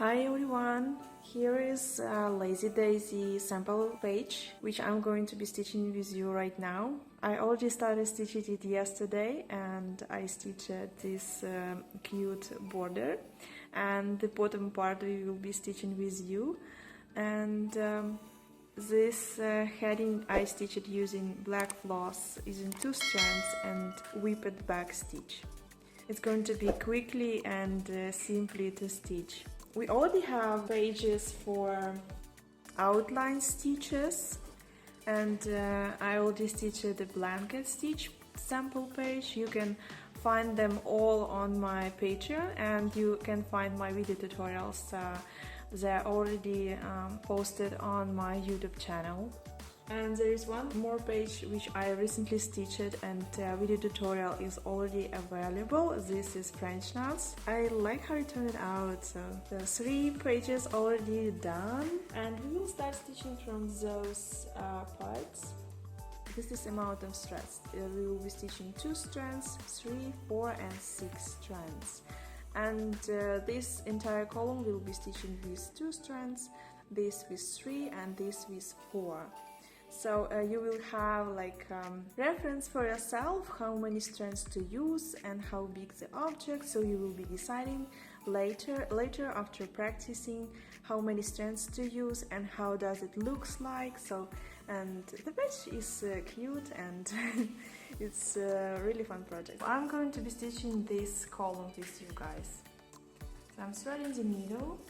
Hi everyone, here is a Lazy Daisy sample page which I'm going to be stitching with you right now. I already started stitching it yesterday and I stitched this cute border, and the bottom part we will be stitching with you. And this heading I stitched using black floss using 2 strands and whipped back stitch. It's going to be quickly and simply to stitch. We already have pages for outline stitches, and I already stitched the blanket stitch sample page. You can find them all on my Patreon, and you can find my video tutorials. They're already posted on my YouTube channel. And there is one more page which I recently stitched, and video tutorial is already available. This is French knots. I like how it turned out. So the 3 pages already done, and we will start stitching from those parts. This is amount of strands. We will be stitching 2 strands, 3, 4 and 6 strands. And this entire column will be stitching with 2 strands, this with 3 and this with 4. So you will have like reference for yourself how many strands to use and how big the object, so you will be deciding later after practicing how many strands to use and how does it looks like. So, and the page is cute and it's a really fun project. I'm going to be stitching this column with you guys. So I'm threading the needle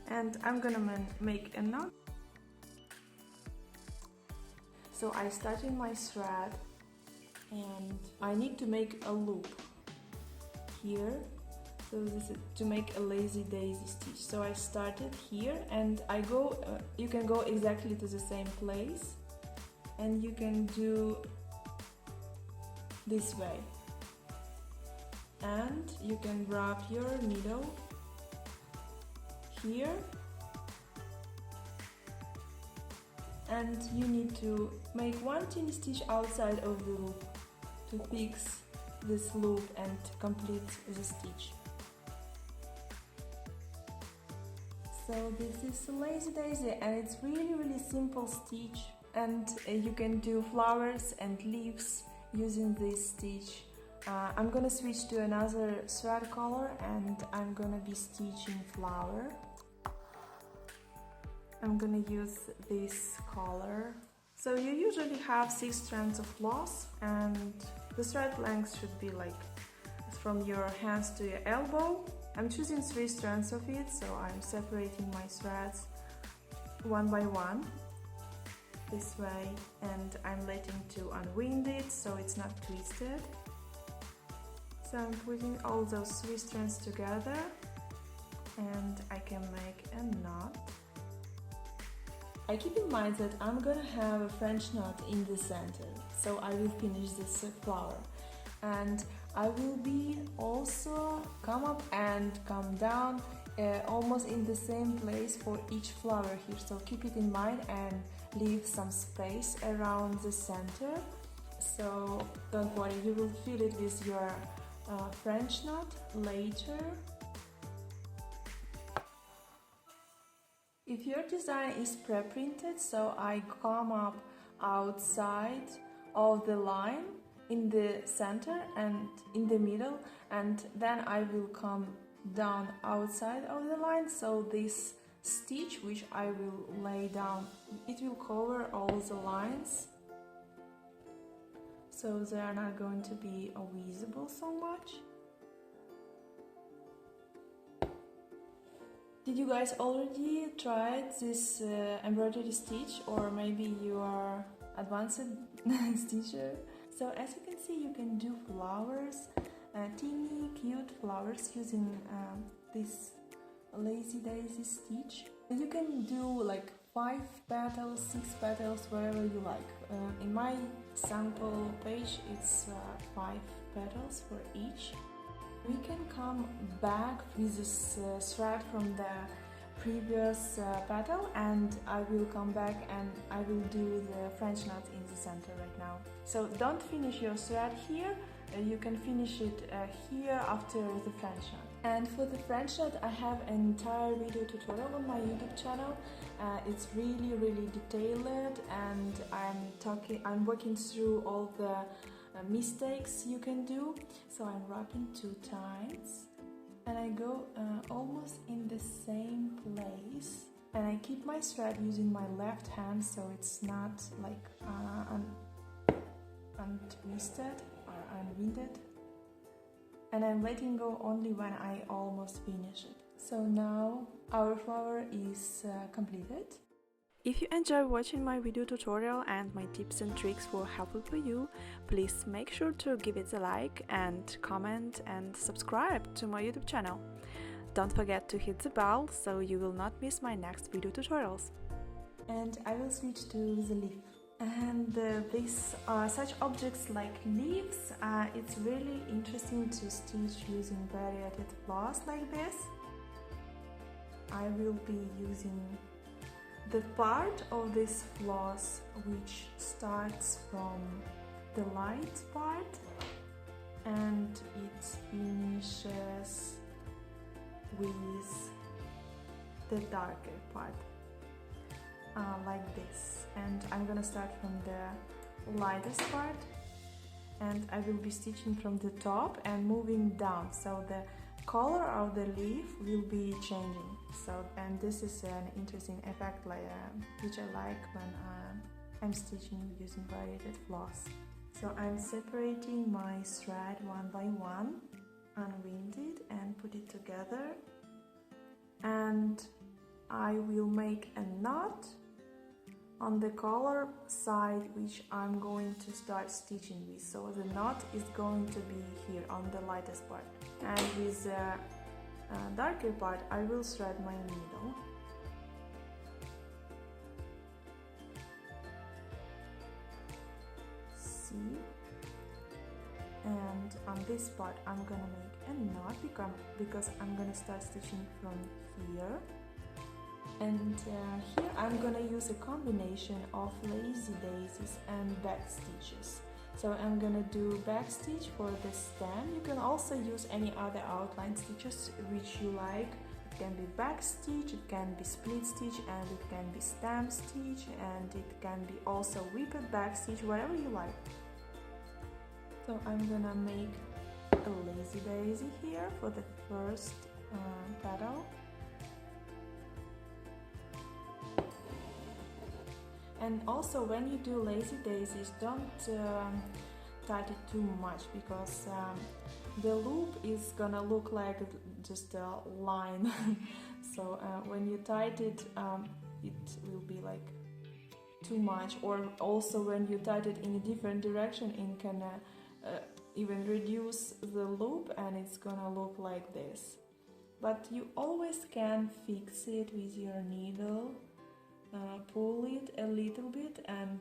and I'm gonna make a knot. So I started my thread and I need to make a loop here. So this is to make a Lazy Daisy stitch. So I started here and I go, you can go exactly to the same place and you can do this way. And you can wrap your needle here. And you need to make one tiny stitch outside of the loop to fix this loop and complete the stitch. So this is Lazy Daisy and it's really simple stitch, and you can do flowers and leaves using this stitch. I'm gonna switch to another thread color and I'm gonna be stitching flower. I'm gonna use this color. So you usually have 6 strands of floss and the thread length should be like from your hands to your elbow. I'm choosing 3 strands of it, so I'm separating my threads one by one this way, and I'm letting to unwind it so it's not twisted. So I'm putting all those 3 strands together and I can make a knot. I keep in mind that I'm gonna have a French knot in the center, so I will finish this flower. And I will be also come up and come down almost in the same place for each flower here, so keep it in mind and leave some space around the center. So don't worry, you will fill it with your French knot later. If your design is pre-printed, so I come up outside of the line in the center and in the middle, and then I will come down outside of the line, so this stitch which I will lay down, it will cover all the lines, so they are not going to be visible so much. Did you guys already tried this embroidery stitch, or maybe you are advanced stitcher? So as you can see, you can do flowers, teeny cute flowers using this Lazy Daisy stitch. You can do like 5 petals, 6 petals, wherever you like. In my sample page it's 5 petals for each. We can come back with this thread from the previous petal, and I will come back and I will do the French knot in the center right now. So don't finish your thread here, you can finish it here after the French knot. And for the French knot, I have an entire video tutorial on my YouTube channel. It's really detailed, and I'm working through all the mistakes you can do. So I'm wrapping 2 times, and I go almost in the same place, and I keep my thread using my left hand, so it's not like untwisted or unwinded. And I'm letting go only when I almost finish it. So now our flower is completed. If you enjoy watching my video tutorial and my tips and tricks were helpful for you, please make sure to give it a like and comment and subscribe to my YouTube channel. Don't forget to hit the bell so you will not miss my next video tutorials. And I will switch to the leaf. And such objects like leaves, it's really interesting to stitch using variated floss like this. I will be using the part of this floss which starts from the light part and it finishes with the darker part. Like this, and I'm gonna start from the lightest part, and I will be stitching from the top and moving down, so the color of the leaf will be changing. And this is an interesting effect which I like when I'm stitching using variated floss. So I'm separating my thread one by one, unwind it and put it together, and I will make a knot on the collar side which I'm going to start stitching with. So the knot is going to be here on the lightest part, and with the darker part I will thread my needle. See? And on this part I'm gonna make a knot because I'm gonna start stitching from here. And here I'm gonna use a combination of lazy daisies and back stitches. So I'm gonna do back stitch for the stem. You can also use any other outline stitches which you like. It can be back stitch, it can be split stitch, and it can be stem stitch, and it can be also whipped back stitch, whatever you like. So I'm gonna make a lazy daisy here for the first petal. And also when you do lazy daisies, don't tight it too much, because the loop is gonna look like just a line. So when you tight it, it will be like too much, or also when you tight it in a different direction, it can even reduce the loop and it's gonna look like this. But you always can fix it with your needle. Pull it a little bit and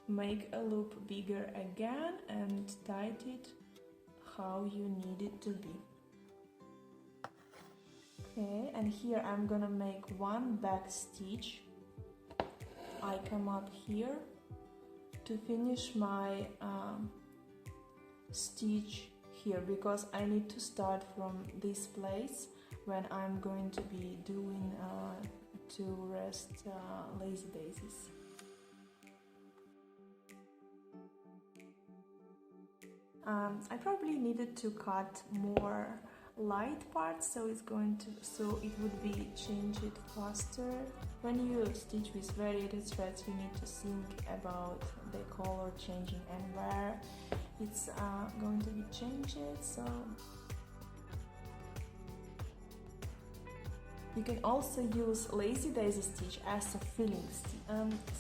make a loop bigger again and tight it how you need it to be. Okay, and here I'm gonna make one back stitch. I come up here to finish my stitch here, because I need to start from this place when I'm going to be doing to rest lazy daisies. I probably needed to cut more light parts, so it would be change it faster. When you stitch with variated threads, you need to think about the color changing and where it's going to be changed. So you can also use lazy daisy stitch as a filling stitch.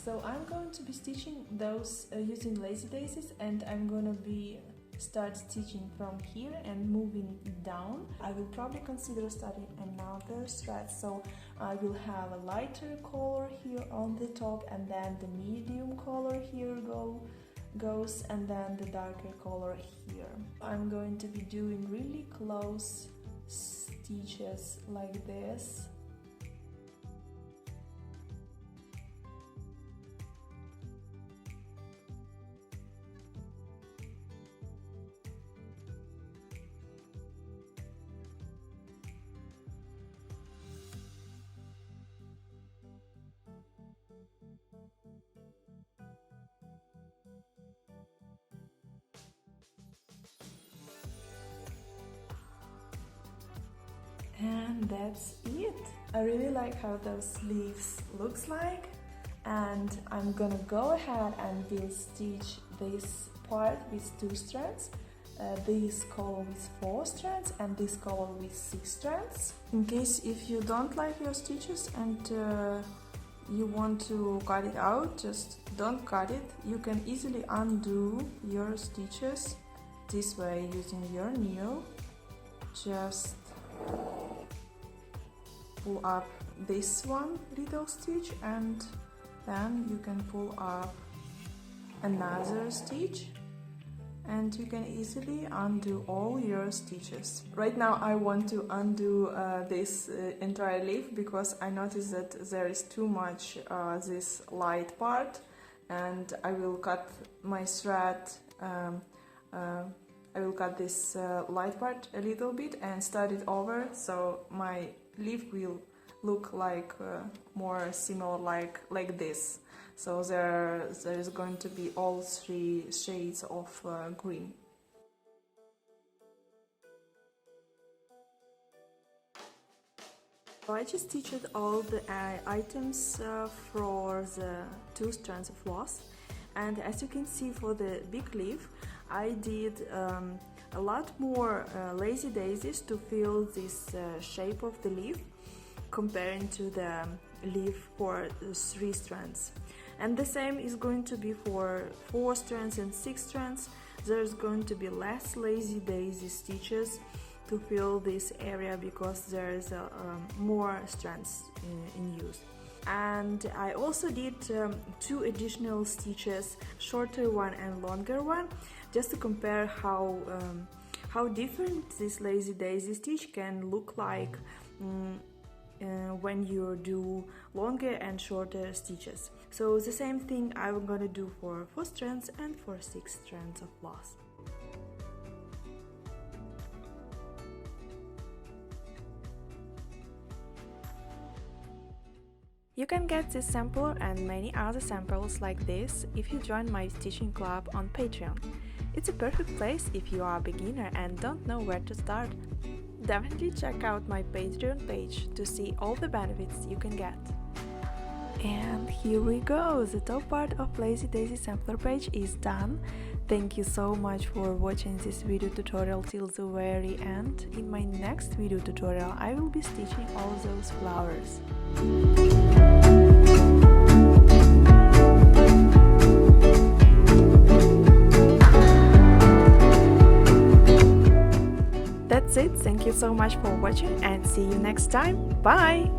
So I'm going to be stitching those using lazy daisies, and I'm going to be start stitching from here and moving down. I will probably consider starting another thread, so I will have a lighter color here on the top, and then the medium color here goes, and then the darker color here. I'm going to be doing really close stitches like this. And that's it. I really like how those sleeves looks like, and I'm gonna go ahead and will stitch this part with 2 strands, this color with 4 strands and this color with 6 strands. In case if you don't like your stitches and you want to cut it out, just don't cut it. You can easily undo your stitches this way using your needle. Just pull up this one little stitch and then you can pull up another stitch and you can easily undo all your stitches. Right now I want to undo this entire leaf because I noticed that there is too much this light part, and I will cut my thread, I will cut this light part a little bit and start it over, so my leaf will look like more similar like this. So there is going to be all 3 shades of green. So I just stitched all the items for the 2 strands of floss, and as you can see for the big leaf I did a lot more lazy daisies to fill this shape of the leaf comparing to the leaf for 3 strands. And the same is going to be for 4 strands and 6 strands. There's going to be less lazy daisy stitches to fill this area because there's more strands in use. And I also did 2 additional stitches, shorter one and longer one, just to compare how different this lazy daisy stitch can look like when you do longer and shorter stitches. So the same thing I'm gonna do for 4 strands and for 6 strands of floss. You can get this sample and many other samples like this if you join my stitching club on Patreon. It's a perfect place if you are a beginner and don't know where to start. Definitely check out my Patreon page to see all the benefits you can get. And here we go, the top part of Lazy Daisy sampler page is done. Thank you so much for watching this video tutorial till the very end. In my next video tutorial I will be stitching all those flowers. That's it, thank you so much for watching and see you next time. Bye!